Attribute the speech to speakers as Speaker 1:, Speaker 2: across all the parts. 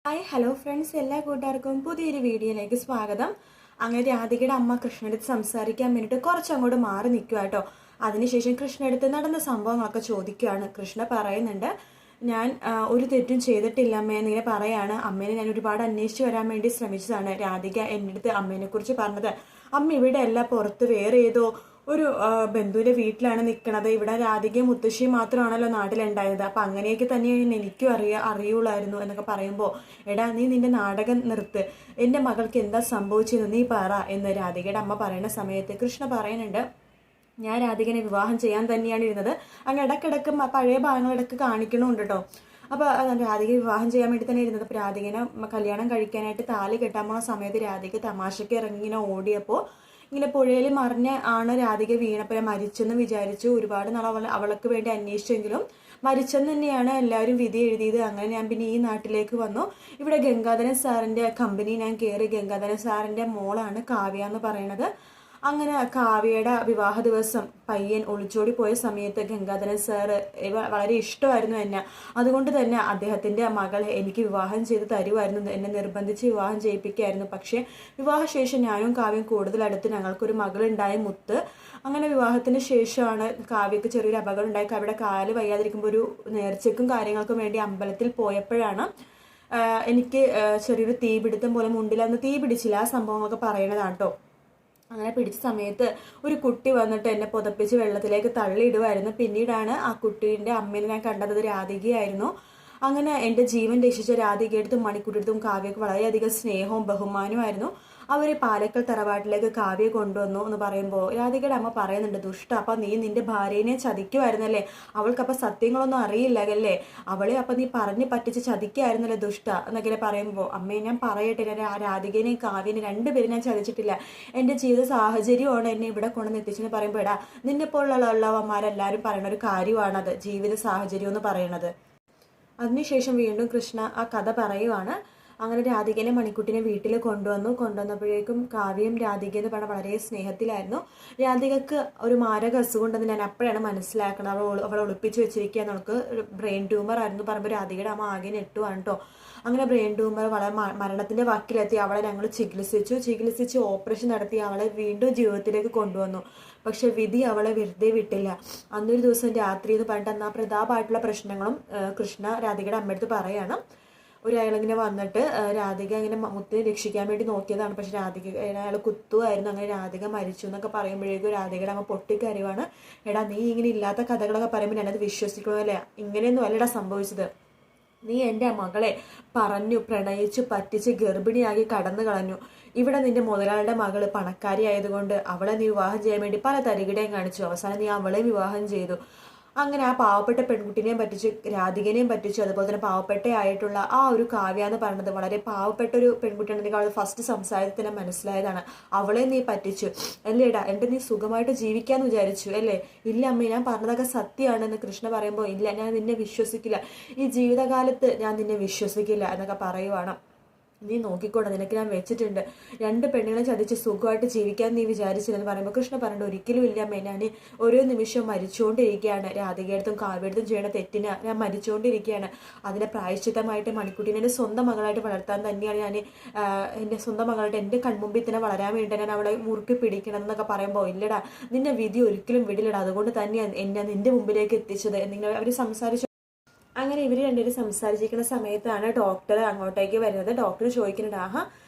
Speaker 1: Hi hello friends, എല്ലാ കൂട്ടുകാർക്കും പുതിയൊരു വീഡിയോയിലേക്ക് സ്വാഗതം. അങ്ങനെ രാധികയുടെ അമ്മ കൃഷ്ണടുത്ത് സംസാരിക്കാൻ വേണ്ടിയിട്ട് കുറച്ചങ്ങോട്ട് മാറി നിൽക്കുക കേട്ടോ. അതിനുശേഷം കൃഷ്ണടുത്ത് നടന്ന സംഭവങ്ങളൊക്കെ ചോദിക്കുകയാണ്. കൃഷ്ണ പറയുന്നുണ്ട്, ഞാൻ ഒരു തെറ്റും ചെയ്തിട്ടില്ല അമ്മേ എന്നിങ്ങനെ പറയാണ്. അമ്മേനെ ഞാൻ ഒരുപാട് അന്വേഷിച്ച് വരാൻ വേണ്ടി ശ്രമിച്ചതാണ്. രാധിക എൻ്റെ അടുത്ത് അമ്മേനെ കുറിച്ച് പറഞ്ഞത്, അമ്മ ഇവിടെ അല്ല, പുറത്ത് വേറെ ഏതോ ഒരു ബന്ധുവിന്റെ വീട്ടിലാണ് നിൽക്കണത്. ഇവിടെ രാധികയും മുത്തശ്ശിയും മാത്രമാണല്ലോ നാട്ടിലുണ്ടായത്. അപ്പം അങ്ങനെയൊക്കെ തന്നെയാണ് എനിക്കും അറിയുള്ളായിരുന്നു എന്നൊക്കെ പറയുമ്പോൾ, എടാ നീ നിന്റെ നാടകം നിർത്ത്, എൻ്റെ മകൾക്ക് എന്താ സംഭവിച്ചതെന്ന് നീ പറ എന്ന് രാധികയുടെ അമ്മ പറയുന്ന സമയത്ത് കൃഷ്ണ പറയുന്നുണ്ട്, ഞാൻ രാധികനെ വിവാഹം ചെയ്യാൻ തന്നെയാണ് ഇരുന്നത്. അങ്ങ് ഇടക്കിടക്ക് പഴയ ഭാഗങ്ങളിടക്ക് കാണിക്കണമുണ്ട് കേട്ടോ. അപ്പോൾ രാധിക വിവാഹം ചെയ്യാൻ വേണ്ടി തന്നെ ഇരുന്നത്. അപ്പോൾ രാധികനെ കല്യാണം കഴിക്കാനായിട്ട് താലി കെട്ടാൻ പോകുന്ന സമയത്ത് രാധിക തമാശയ്ക്ക് ഇറങ്ങി ഇങ്ങനെ ഓടിയപ്പോൾ ഇങ്ങനെ പുഴയിൽ മറിഞ്ഞ ആണ് രാധിക വീണപ്പോൾ മരിച്ചെന്ന് വിചാരിച്ചു. ഒരുപാട് നാൾ അവൾക്ക് വേണ്ടി അന്വേഷിച്ചെങ്കിലും മരിച്ചെന്ന് തന്നെയാണ് എല്ലാവരും വിധി എഴുതിയത്. അങ്ങനെ ഞാൻ പിന്നെ ഈ നാട്ടിലേക്ക് വന്നു. ഇവിടെ ഗംഗാധരൻ സാറിൻ്റെ കമ്പനി ഞാൻ കയറി. ഗംഗാധരൻ സാറിൻ്റെ മോളാണ് കാവ്യ എന്ന് പറയുന്നത്. അങ്ങനെ കാവ്യയുടെ വിവാഹ ദിവസം പയ്യൻ ഒളിച്ചോടി പോയ സമയത്ത് ഗംഗാധരൻ സാറ് വളരെ ഇഷ്ടമായിരുന്നു എന്നെ. അതുകൊണ്ട് തന്നെ അദ്ദേഹത്തിൻ്റെ മകളെ എനിക്ക് വിവാഹം ചെയ്ത് തരുമായിരുന്നു, എന്നെ നിർബന്ധിച്ച് വിവാഹം ചെയ്യിപ്പിക്കുകയായിരുന്നു. പക്ഷേ വിവാഹശേഷം ഞാനും കാവ്യം കൂടുതൽ അടുത്ത്, ഞങ്ങൾക്കൊരു മകളുണ്ടായ മുത്ത്. അങ്ങനെ വിവാഹത്തിന് ശേഷമാണ് കാവ്യക്ക് ചെറിയൊരു അപകടം ഉണ്ടായി. അവിടെ കാല് വയ്യാതിരിക്കുമ്പോൾ ഒരു നേർച്ചയ്ക്കും കാര്യങ്ങൾക്കും വേണ്ടി അമ്പലത്തിൽ പോയപ്പോഴാണ് എനിക്ക് ചെറിയൊരു തീപിടുത്തം പോലെ, മുണ്ടിലന്ന് തീ പിടിച്ചില്ല, ആ സംഭവങ്ങളൊക്കെ പറയണതാണ് കേട്ടോ. അങ്ങനെ പിടിച്ച സമയത്ത് ഒരു കുട്ടി വന്നിട്ട് എന്നെ പുതപ്പിച്ച് വെള്ളത്തിലേക്ക് തള്ളിയിടുമായിരുന്നു. പിന്നീടാണ് ആ കുട്ടീൻ്റെ അമ്മയിൽ ഞാൻ കണ്ടത് രാധികയായിരുന്നു. അങ്ങനെ എൻ്റെ ജീവൻ രക്ഷിച്ച രാധികയെടുത്തും മണിക്കൂട്ടിയെടുത്തും കാവ്യക്ക് വളരെയധികം സ്നേഹവും ബഹുമാനവുമായിരുന്നു. അവർ പാലക്കൽ തറവാട്ടിലേക്ക് കാവ്യ കൊണ്ടുവന്നു എന്ന് പറയുമ്പോൾ രാധികയുടെ അമ്മ പറയുന്നുണ്ട്, ദുഷ്ട, അപ്പം നീ നിന്റെ ഭാര്യനെ ചതിക്കുമായിരുന്നല്ലേ, അവൾക്കപ്പം സത്യങ്ങളൊന്നും അറിയില്ലല്ലേ, അവളെ അപ്പം നീ പറഞ്ഞ് പറ്റിച്ച് ചതിക്കുമായിരുന്നല്ലേ ദുഷ്ട എന്നൊക്കെ പറയുമ്പോൾ, അമ്മയെ ഞാൻ പറയട്ടെ, ഞാൻ രാധികനെയും കാവ്യനെ രണ്ടുപേരും ഞാൻ ചതിച്ചിട്ടില്ല. എൻ്റെ ജീവിത സാഹചര്യമാണ് എന്നെ ഇവിടെ കൊണ്ടുവന്ന് എത്തിച്ചെന്ന് പറയുമ്പോൾ, എടാ നിന്നെ പോലുള്ളവന്മാരെല്ലാവരും പറയുന്ന ഒരു കാര്യമാണത്, ജീവിത സാഹചര്യം എന്ന് പറയുന്നത്. അതിനുശേഷം വീണ്ടും കൃഷ്ണ ആ കഥ പറയുവാണ്. അങ്ങനെ രാധികനെ മണിക്കുട്ടിനെ വീട്ടിൽ കൊണ്ടുവന്നപ്പോഴേക്കും കാവ്യം രാധിക എന്ന് പറഞ്ഞാൽ വളരെ സ്നേഹത്തിലായിരുന്നു. രാധികക്ക് ഒരു മാരക അസുഖം ഉണ്ടെന്ന് ഞാൻ അപ്പോഴാണ് മനസ്സിലാക്കുന്നത്. അവൾ ഒളിപ്പിച്ച് വെച്ചിരിക്കുക, നമുക്ക് ബ്രെയിൻ ട്യൂമർ ആയിരുന്നു പറയുമ്പോൾ രാധികയുടെ അമ്മ ആകെ നെട്ടുവാണ് കേട്ടോ. അങ്ങനെ ബ്രെയിൻ ട്യൂമർ വളരെ മരണത്തിൻ്റെ വക്കിലെത്തി. അവളെ ഞങ്ങൾ ചികിത്സിച്ച് ഓപ്പറേഷൻ നടത്തി അവളെ വീണ്ടും ജീവിതത്തിലേക്ക് കൊണ്ടുവന്നു. പക്ഷെ വിധി അവളെ വെറുതെ വിട്ടില്ല. അന്നൊരു ദിവസം രാത്രി എന്ന് പറഞ്ഞിട്ട് അന്ന് ആ പ്രതാപമായിട്ടുള്ള പ്രശ്നങ്ങളും കൃഷ്ണ രാധികയുടെ അമ്മയടുത്ത് പറയാണ്. ഒരാളിങ്ങനെ വന്നിട്ട് രാധിക ഇങ്ങനെ മുത്തിനെ രക്ഷിക്കാൻ വേണ്ടി നോക്കിയതാണ്, പക്ഷെ രാധിക അയാൾ കുത്തുമായിരുന്നു. അങ്ങനെ രാധിക മരിച്ചു എന്നൊക്കെ പറയുമ്പോഴേക്കും രാധികയുടെ അമ്മ പൊട്ടിക്കറിവാണ്. എടാ നീ ഇങ്ങനെ ഇല്ലാത്ത കഥകളൊക്കെ പറയുമ്പോൾ ഞാനത് വിശ്വസിക്കണമല്ലേ, ഇങ്ങനെയൊന്നും അല്ലടാ സംഭവിച്ചത്. നീ എൻ്റെ മകളെ പറഞ്ഞു പ്രണയിച്ചു പറ്റിച്ച് ഗർഭിണിയാക്കി കടന്നു കളഞ്ഞു. ഇവിടെ നിന്റെ മുതലാളിയുടെ മകള് പണക്കാരി ആയതുകൊണ്ട് അവളെ നീ വിവാഹം ചെയ്യാൻ വേണ്ടി പല തരികിടയും കാണിച്ചു. അവസാനം നീ അവളെ വിവാഹം ചെയ്തു. അങ്ങനെ ആ പാവപ്പെട്ട പെൺകുട്ടിനെയും പറ്റിച്ചു, രാധികനെയും പറ്റിച്ചു. അതുപോലെ തന്നെ പാവപ്പെട്ടയായിട്ടുള്ള ആ ഒരു കാവ്യ എന്ന് പറയുന്നത് വളരെ പാവപ്പെട്ട ഒരു പെൺകുട്ടിയാണെങ്കിൽ അവൾ ഫസ്റ്റ് സംസാരത്തിൽ തന്നെ മനസ്സിലായതാണ്, അവളെ നീ പറ്റിച്ചു അല്ലേടാ, എൻ്റെ നീ സുഖമായിട്ട് ജീവിക്കാന്ന് വിചാരിച്ചു അല്ലേ. ഇല്ല അമ്മേ, ഞാൻ പറഞ്ഞതൊക്കെ സത്യമാണെന്ന് കൃഷ്ണ പറയുമ്പോൾ, ഇല്ല ഞാൻ നിന്നെ വിശ്വസിക്കില്ല, ഈ ജീവിതകാലത്ത് ഞാൻ നിന്നെ വിശ്വസിക്കില്ല എന്നൊക്കെ പറയുവാണ്. നീ നോക്കിക്കോട്ടെ, നിനക്ക് ഞാൻ വെച്ചിട്ടുണ്ട്, രണ്ട് പെണ്ണുങ്ങളെ ചതിച്ച് സുഖമായിട്ട് ജീവിക്കാൻ നീ വിചാരിച്ചില്ലെന്ന് പറയുമ്പോൾ കൃഷ്ണ പറഞ്ഞിട്ട്, ഒരിക്കലും ഇല്ല അമ്മേ, ഞാൻ ഓരോ നിമിഷവും മരിച്ചുകൊണ്ടിരിക്കുകയാണ്. രാധികയെടുത്തും കാവ്യടുത്തും ചെയ്യണ തെറ്റിന് ഞാൻ മരിച്ചുകൊണ്ടിരിക്കുകയാണ്. അതിനെ പ്രായശ്ചിത്തമായിട്ട് മണിക്കുട്ടീനെ എൻ്റെ സ്വന്തം മകളായിട്ട് വളർത്താൻ തന്നെയാണ് ഞാൻ, എൻ്റെ സ്വന്തം മകളായിട്ട് എൻ്റെ കൺമുമ്പിൽ തന്നെ വളരാൻ വേണ്ടി ഞാൻ അവളെ മുറുക്കി പിടിക്കണം എന്നൊക്കെ പറയുമ്പോൾ, ഇല്ലടാ നിന്നെ വിധി ഒരിക്കലും വിടില്ലടാ, അതുകൊണ്ട് തന്നെയാണ് എന്നെ നിന്റെ മുമ്പിലേക്ക് എത്തിച്ചത് എന്നിങ്ങനെ അവർ സംസാരിച്ചു. അങ്ങനെ ഇവർ രണ്ടുപേരും സംസാരിച്ചിരിക്കുന്ന സമയത്താണ് ഡോക്ടർ അങ്ങോട്ടേക്ക് വരുന്നത്. ഡോക്ടർ ചോദിക്കുന്നുണ്ട്, ആഹാ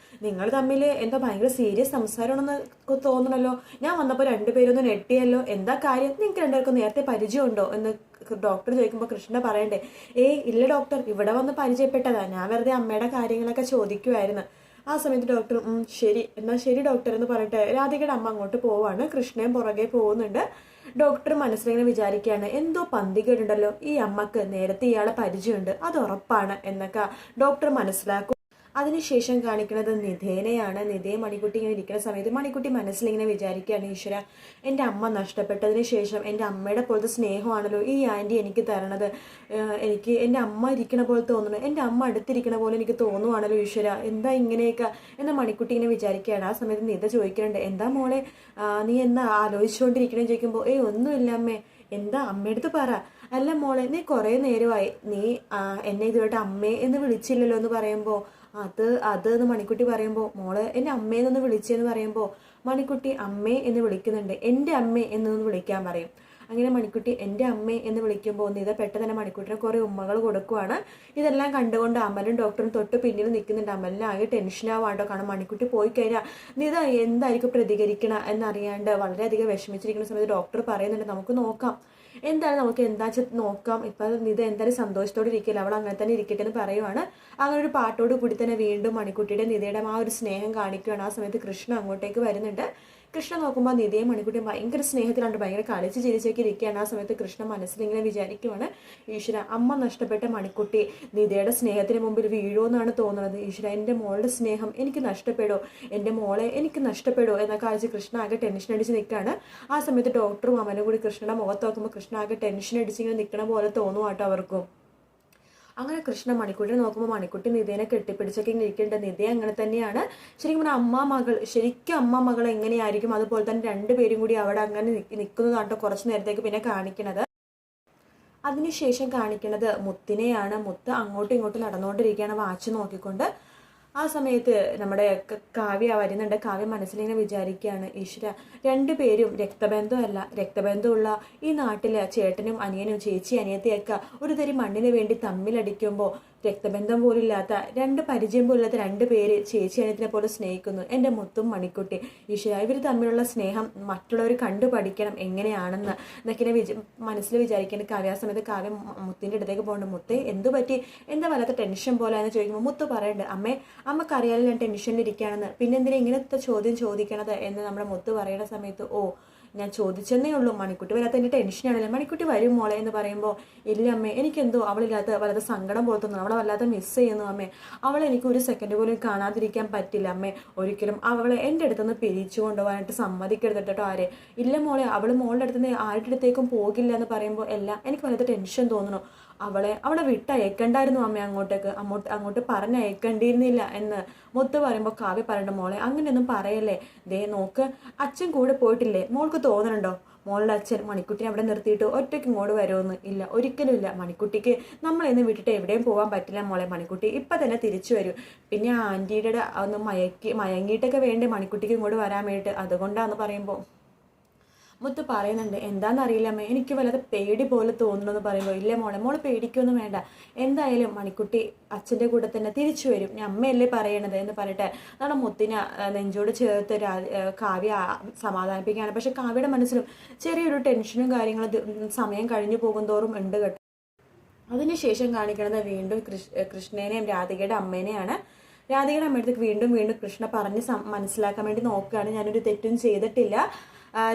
Speaker 1: നിങ്ങൾ തമ്മിൽ എന്താ ഭയങ്കര സീരിയസ് സംസാരമാണെന്ന് തോന്നണല്ലോ, ഞാൻ വന്നപ്പോൾ രണ്ടുപേരും ഒന്ന് നെട്ടിയല്ലോ, എന്താ കാര്യം, നിങ്ങൾക്ക് രണ്ടുപേർക്കും നേരത്തെ പരിചയമുണ്ടോ എന്ന് ഡോക്ടർ ചോദിക്കുമ്പോൾ കൃഷ്ണ പറയണ്ടേ, ഇല്ല ഡോക്ടർ, ഇവിടെ വന്ന് പരിചയപ്പെട്ടതാ, ഞാൻ വെറുതെ അമ്മയുടെ കാര്യങ്ങളൊക്കെ ചോദിക്കുമായിരുന്നു. ആ സമയത്ത് ഡോക്ടർ ശരി എന്നാൽ ശരി ഡോക്ടർ എന്ന് പറഞ്ഞിട്ട് രാധികയുടെ അമ്മ അങ്ങോട്ട് പോവാണ്. കൃഷ്ണയും പുറകെ പോകുന്നുണ്ട്. ഡോക്ടർ മനസ്സിലിങ്ങനെ വിചാരിക്കുകയാണ്, എന്തോ പന്തികേടുണ്ടല്ലോ, ഈ അമ്മക്ക് നേരത്തെ ഇയാളെ പരിചയമുണ്ട്, അത് ഉറപ്പാണ് എന്നൊക്കെ ഡോക്ടർ മനസ്സിലാക്കും. അതിനുശേഷം കാണിക്കുന്നത് നിധേനയാണ്. നിധയെ മണിക്കുട്ടി ഇങ്ങനെ ഇരിക്കുന്ന സമയത്ത് മണിക്കുട്ടി മനസ്സിലിങ്ങനെ വിചാരിക്കുകയാണ്, ഈശ്വര എൻ്റെ അമ്മ നഷ്ടപ്പെട്ടതിന് ശേഷം എൻ്റെ അമ്മയുടെ പോലത്തെ സ്നേഹമാണല്ലോ ഈ ആൻറ്റി എനിക്ക് തരണത്. എനിക്ക് എൻ്റെ അമ്മ ഇരിക്കണ പോലെ തോന്നുന്നു, എൻ്റെ അമ്മ അടുത്തിരിക്കണ പോലെ എനിക്ക് തോന്നുവാണല്ലോ ഈശ്വര, എന്താ ഇങ്ങനെയൊക്കെ എന്ന മണിക്കുട്ടി ഇങ്ങനെ വിചാരിക്കുകയാണ്. ആ സമയത്ത് നിധ ചോദിക്കുന്നുണ്ട്, എന്താ മോളെ നീ എന്താ ആലോചിച്ചുകൊണ്ടിരിക്കണേന്ന് ചോദിക്കുമ്പോൾ, ഒന്നുമില്ല അമ്മേ, എന്താ അമ്മയടുത്ത് പറ. അല്ല മോളെ, നീ കുറേ നേരമായി നീ എന്നെ ഇതുമായിട്ട് അമ്മേ എന്ന് വിളിച്ചില്ലല്ലോ എന്ന് പറയുമ്പോൾ അത് എന്ന് മണിക്കുട്ടി പറയുമ്പോൾ, മോളെ എന്നെ അമ്മേന്നൊന്ന് വിളിച്ചെന്ന് പറയുമ്പോൾ മണിക്കുട്ടി അമ്മേ എന്ന് വിളിക്കുന്നുണ്ട്. എൻ്റെ അമ്മേ എന്നൊന്ന് വിളിക്കാൻ പറയും. അങ്ങനെ മണിക്കുട്ടി എൻ്റെ അമ്മേ എന്ന് വിളിക്കുമ്പോൾ നിത പെട്ടെന്ന് തന്നെ മണിക്കുട്ടിനെ കുറേ ഉമ്മകൾ കൊടുക്കുവാണ്. ഇതെല്ലാം കണ്ടുകൊണ്ട് അമലും ഡോക്ടറും തൊട്ട് പിന്നിൽ നിൽക്കുന്നുണ്ട്. അമലിന് ആകെ ടെൻഷനാവാണ്ടോ, കാരണം മണിക്കുട്ടി പോയി കഴിഞ്ഞാൽ നിത എന്തായിരിക്കും പ്രതികരിക്കണം എന്നറിയാണ്ട് വളരെയധികം വിഷമിച്ചിരിക്കുന്ന സമയത്ത് ഡോക്ടർ പറയുന്നുണ്ട്, നമുക്ക് നോക്കാം, എന്തായാലും നമുക്ക് എന്താ നോക്കാം, ഇപ്പം നിത എന്തായാലും സന്തോഷത്തോടെ ഇരിക്കില്ല, അവൾ അങ്ങനെ തന്നെ ഇരിക്കട്ടെ എന്ന് പറയുവാണ്. അങ്ങനെ ഒരു പാട്ടോട് കൂടി തന്നെ വീണ്ടും മണിക്കുട്ടിയുടെ നിതയുടെ ആ ഒരു സ്നേഹം കാണിക്കുകയാണ്. ആ സമയത്ത് കൃഷ്ണ അങ്ങോട്ടേക്ക് വരുന്നുണ്ട്. കൃഷ്ണ നോക്കുമ്പോൾ നിതയും മണിക്കുട്ടിയും ഭയങ്കര സ്നേഹത്തിലാണ്, ഭയങ്കര കളിച്ച് ചിരിച്ചൊക്കെ ഇരിക്കുകയാണ്. ആ സമയത്ത് കൃഷ്ണ മനസ്സിലിങ്ങനെ വിചാരിക്കുവാണ്, ഈശ്വര, അമ്മ നഷ്ടപ്പെട്ട മണിക്കുട്ടി നിതയുടെ സ്നേഹത്തിന് മുമ്പിൽ വീഴുമെന്നാണ് തോന്നുന്നത്. ഈശ്വര, എൻ്റെ മോളുടെ സ്നേഹം എനിക്ക് നഷ്ടപ്പെടുമോ, എൻ്റെ മോളെ എനിക്ക് നഷ്ടപ്പെടുമോ എന്നൊക്കെ ആലോചിച്ച് കൃഷ്ണ ആകെ ടെൻഷൻ അടിച്ച് നിൽക്കുകയാണ്. ആ സമയത്ത് ഡോക്ടറും അമ്മനും കൂടി കൃഷ്ണയുടെ മുഖത്ത് നോക്കുമ്പോൾ കൃഷ്ണ ആകെ ടെൻഷൻ അടിച്ചിങ്ങനെ നിൽക്കണ പോലെ തോന്നും കേട്ടോ അവർക്കും. അങ്ങനെ കൃഷ്ണ മണിക്കുട്ടിനെ നോക്കുമ്പോൾ മണിക്കുട്ടി നിധേനെ കെട്ടിപ്പിടിച്ചൊക്കെ ഇരിക്കേണ്ടത്. നിധ അങ്ങനെ തന്നെയാണ്. ശരിക്കും പറഞ്ഞാൽ അമ്മ മകൾ എങ്ങനെയായിരിക്കും അതുപോലെ തന്നെ രണ്ടുപേരും കൂടി അവിടെ അങ്ങനെ നിൽക്കുന്നതാട്ടോ കുറച്ച് നേരത്തേക്ക് പിന്നെ കാണിക്കണത്. അതിനുശേഷം കാണിക്കുന്നത് മുത്തിനെയാണ്. മുത്ത് അങ്ങോട്ടും ഇങ്ങോട്ടും നടന്നുകൊണ്ടിരിക്കുകയാണ് വാച്ച് നോക്കിക്കൊണ്ട്. ആ സമയത്ത് നമ്മുടെ കാവ്യ വരുന്നുണ്ട്. കാവ്യ മനസ്സിലിങ്ങനെ വിചാരിക്കുകയാണ്, ഈശ്വര, രണ്ടുപേരും രക്തബന്ധമല്ല, രക്തബന്ധമുള്ള ഈ നാട്ടിലെ ചേട്ടനും അനിയനും ചേച്ചി അനിയത്തിയൊക്കെ ഒരു തരി മണ്ണിന് വേണ്ടി തമ്മിലടിക്കുമ്പോൾ രക്തബന്ധം പോലില്ലാത്ത പരിചയം പോലില്ലാത്ത രണ്ട് പേര് ചേച്ചി അനിയത്തിനെ പോലെ സ്നേഹിക്കുന്നു. എൻ്റെ മുത്തും മണിക്കുട്ടി. ഈശ്വര, ഇവർ തമ്മിലുള്ള സ്നേഹം മറ്റുള്ളവർ കണ്ടു പഠിക്കണം എങ്ങനെയാണെന്ന് എന്നൊക്കെ മനസ്സിൽ വിചാരിക്കേണ്ട കാവ്യ. ആ സമയത്ത് കാവ്യ മുത്തിൻ്റെ അടുത്തേക്ക് പോകുന്നുണ്ട്. മുത്തേ, എന്തു പറ്റി, എന്താ വല്ലാത്ത ടെൻഷൻ പോലെ എന്ന് ചോദിക്കുമ്പോൾ മുത്ത് പറയുന്നുണ്ട്, അമ്മക്കറിയാലോ ഞാൻ ടെൻഷനിലിരിക്കുകയാണെന്ന്, പിന്നെ എന്തിനാ ഇങ്ങനത്തെ ചോദ്യം ചോദിക്കണത് എന്ന് നമ്മുടെ മുത്ത് പറയുന്ന സമയത്ത്, ഓ, ഞാൻ ചോദിച്ചെന്നേ ഉള്ളൂ, മണിക്കുട്ടി വരാത്ത എൻ്റെ ടെൻഷനാണല്ലേ, മണിക്കുട്ടി വരും മോളെ എന്ന് പറയുമ്പോൾ, ഇല്ല അമ്മേ, എനിക്കെന്തോ അവളില്ലാത്ത വല്ലാത്ത സങ്കടം പോലെ തോന്നുന്നു, അവളെ വല്ലാത്ത മിസ് ചെയ്യുന്നു അമ്മേ, അവളെ എനിക്ക് ഒരു സെക്കൻഡ് പോലും കാണാതിരിക്കാൻ പറ്റില്ല അമ്മേ, ഒരിക്കലും അവളെ എൻ്റെ അടുത്തുനിന്ന് പിരിച്ചു കൊണ്ടുപോകാനായിട്ട് സമ്മതിക്കരുത് കേട്ടോ ആരെ. ഇല്ല മോളെ, അവൾ മോളുടെ അടുത്തുനിന്ന് ആരുടെ അടുത്തേക്കും പോകില്ല എന്ന് പറയുമ്പോൾ, എല്ലാം എനിക്ക് വല്ലാത്ത ടെൻഷൻ തോന്നുന്നു, അവളെ വിട്ടയക്കണ്ടായിരുന്നു അമ്മ, അങ്ങോട്ട് പറഞ്ഞയക്കേണ്ടിയിരുന്നില്ല എന്ന് മുത്ത് പറയുമ്പോൾ കാവ്യ പറയണ്ട, മോളെ അങ്ങനെയൊന്നും പറയല്ലേ, ദേ നോക്ക്, അച്ഛൻ കൂടെ പോയിട്ടില്ലേ, മോൾക്ക് തോന്നണുണ്ടോ മോളുടെ അച്ഛൻ മണിക്കുട്ടിനെ അവിടെ നിർത്തിയിട്ട് ഒറ്റയ്ക്ക് ഇങ്ങോട്ട് വരുമെന്ന്? ഇല്ല, ഒരിക്കലും ഇല്ല. മണിക്കുട്ടിക്ക് നമ്മളെന്ന് വിട്ടിട്ട് എവിടെയും പോകാൻ പറ്റില്ല മോളെ, മണിക്കുട്ടി ഇപ്പം തന്നെ തിരിച്ചു വരും. പിന്നെ ആൻറ്റിയുടെ ഒന്ന് മയങ്ങിയിട്ടൊക്കെ വേണ്ടേ മണിക്കുട്ടിക്ക് ഇങ്ങോട്ട് വരാൻ വേണ്ടിയിട്ട്, അതുകൊണ്ടാന്ന് പറയുമ്പോൾ മുത്ത് പറയുന്നുണ്ട്, എന്താണെന്നറിയില്ല അമ്മേ, എനിക്ക് വല്ലാതെ പേടി പോലെ തോന്നുന്നു പറയുമ്പോൾ, ഇല്ലേ മോള് പേടിക്കൊന്നും വേണ്ട, എന്തായാലും മണിക്കുട്ടി അച്ഛൻ്റെ കൂടെ തന്നെ തിരിച്ചു വരും, ഞാൻ അമ്മയല്ലേ പറയണത് എന്ന് പറഞ്ഞിട്ട് നമ്മുടെ മുത്തിനെ നെഞ്ചോട് ചേർത്ത് കാവ്യ സമാധാനിപ്പിക്കുകയാണ്. പക്ഷെ കാവ്യയുടെ മനസ്സിലും ചെറിയൊരു ടെൻഷനും കാര്യങ്ങളും സമയം കഴിഞ്ഞു പോകും തോറും ഉണ്ട് കേട്ടോ. അതിനുശേഷം കാണിക്കുന്നത് വീണ്ടും കൃഷ്ണേനെയും രാധികയുടെ അമ്മേനെയാണ്. രാധികയുടെ അമ്മയടുത്തേക്ക് വീണ്ടും കൃഷ്ണ പറഞ്ഞ് മനസ്സിലാക്കാൻ വേണ്ടി നോക്കുകയാണ്, ഞാനൊരു തെറ്റും ചെയ്തിട്ടില്ല,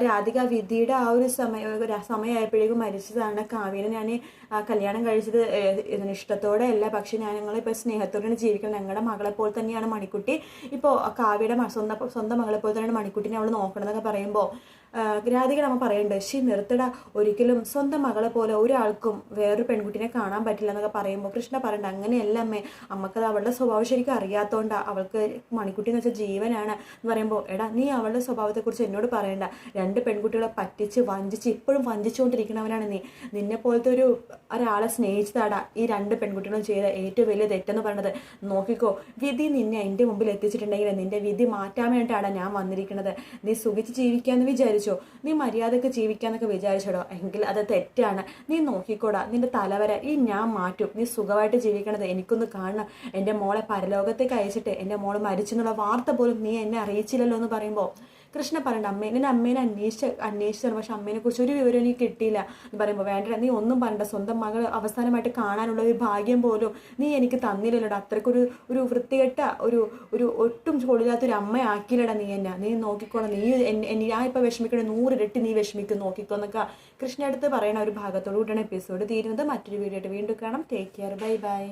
Speaker 1: രാധിക വിധിയുടെ ആ ഒരു സമയമായപ്പോഴേക്കും മരിച്ചതാണ്, കാവ്യനെ ഞാൻ കല്യാണം കഴിച്ചത് ഇഷ്ടത്തോടെ അല്ല, പക്ഷെ ഞങ്ങളിപ്പോൾ സ്നേഹത്തോടെയാണ് ജീവിക്കുന്നത്, ഞങ്ങളുടെ മകളെ പോലെ തന്നെയാണ് മണിക്കുട്ടി, ഇപ്പോൾ കാവ്യയുടെ സ്വന്തം മകളെ പോലെ തന്നെയാണ് മണിക്കുട്ടിനെ അവൾ നോക്കണമെന്നൊക്കെ പറയുമ്പോൾ രാധികയുടെ അമ്മ പറയുന്നുണ്ട്, നിർത്തട, ഒരിക്കലും സ്വന്തം മകളെ പോലെ ഒരാൾക്കും വേറൊരു പെൺകുട്ടിനെ കാണാൻ പറ്റില്ല എന്നൊക്കെ പറയുമ്പോൾ കൃഷ്ണ പറയുന്നുണ്ട്, അങ്ങനെയല്ല അമ്മേ, അമ്മക്കത് അവളുടെ സ്വഭാവം ശരിക്കും അറിയാത്തതുകൊണ്ടാണ്, അവൾക്ക് മണിക്കുട്ടി എന്ന് വെച്ചാൽ ജീവനാണ് എന്ന് പറയുമ്പോൾ, എടാ നീ അവളുടെ സ്വഭാവത്തെക്കുറിച്ച് എന്നോട് പറയണ്ട, രണ്ട് പെൺകുട്ടികളെ പറ്റിച്ച് വഞ്ചിച്ച് ഇപ്പോഴും വഞ്ചിച്ചുകൊണ്ടിരിക്കണവനാണ് നീ, നിന്നെ പോലത്തെ ഒരാളെ സ്നേഹിച്ചതാടാ ഈ രണ്ട് പെൺകുട്ടികളും ചെയ്ത ഏറ്റവും വലിയ തെറ്റെന്ന് പറയുന്നത്, നോക്കിക്കോ, വിധി നിന്നെ എൻ്റെ മുമ്പിൽ എത്തിച്ചിട്ടുണ്ടെങ്കിൽ നിന്റെ വിധി മാറ്റാൻ വേണ്ടിയിട്ടാണ് ഞാൻ വന്നിരിക്കുന്നത്, നീ സുഖിച്ച് ജീവിക്കാമെന്ന് വിചാരിച്ചു, നീ മര്യാദക്ക് ജീവിക്കാന്നൊക്കെ വിചാരിച്ചോടോ, എങ്കിൽ അത് തെറ്റാണ്, നീ നോക്കിക്കോടാ, നിന്റെ തലവര ഈ ഞാൻ മാറ്റും, നീ സുഖമായിട്ട് ജീവിക്കണത് എനിക്കൊന്ന് കാണണം, എൻ്റെ മോളെ പരലോകത്തേക്ക് അയച്ചിട്ട് എൻ്റെ മോള് മരിച്ചെന്നുള്ള വാർത്ത പോലും നീ എന്നെ അറിയിച്ചില്ലല്ലോ എന്ന് പറയുമ്പോൾ കൃഷ്ണ പറയണ്ട, നിന്റെ അമ്മേനെ അന്വേഷിച്ചാണ്, പക്ഷെ അമ്മേനെ കുറിച്ച് ഒരു വിവരം എനിക്ക് കിട്ടിയില്ല എന്ന് പറയുമ്പോൾ, വേണ്ട, നീ ഒന്നും പറയണ്ട, സ്വന്തം മകൾ അവസാനമായിട്ട് കാണാനുള്ള ഒരു ഭാഗ്യം പോലും നീ എനിക്ക് തന്നില്ലല്ലോടാ, അത്രയ്ക്കൊരു വൃത്തികെട്ട ഒരു ഒട്ടും കൊള്ളില്ലാത്തൊരു അമ്മയാക്കിയില്ലടാ നീ നോക്കിക്കോളാം, ഞാൻ ഇപ്പോൾ വിഷമിക്കണേ 100 ഇരട്ടി നീ വിഷമിക്കും, നോക്കിക്കോ എന്നൊക്കെ കൃഷ്ണ അടുത്ത് പറയണ ഒരു ഭാഗത്തോടു കൂടിയാണ് എപ്പിസോഡ് തീരുന്നത്. മറ്റൊരു വീഡിയോ ആയിട്ട് വീണ്ടും കാണാം. Take care, bye bye.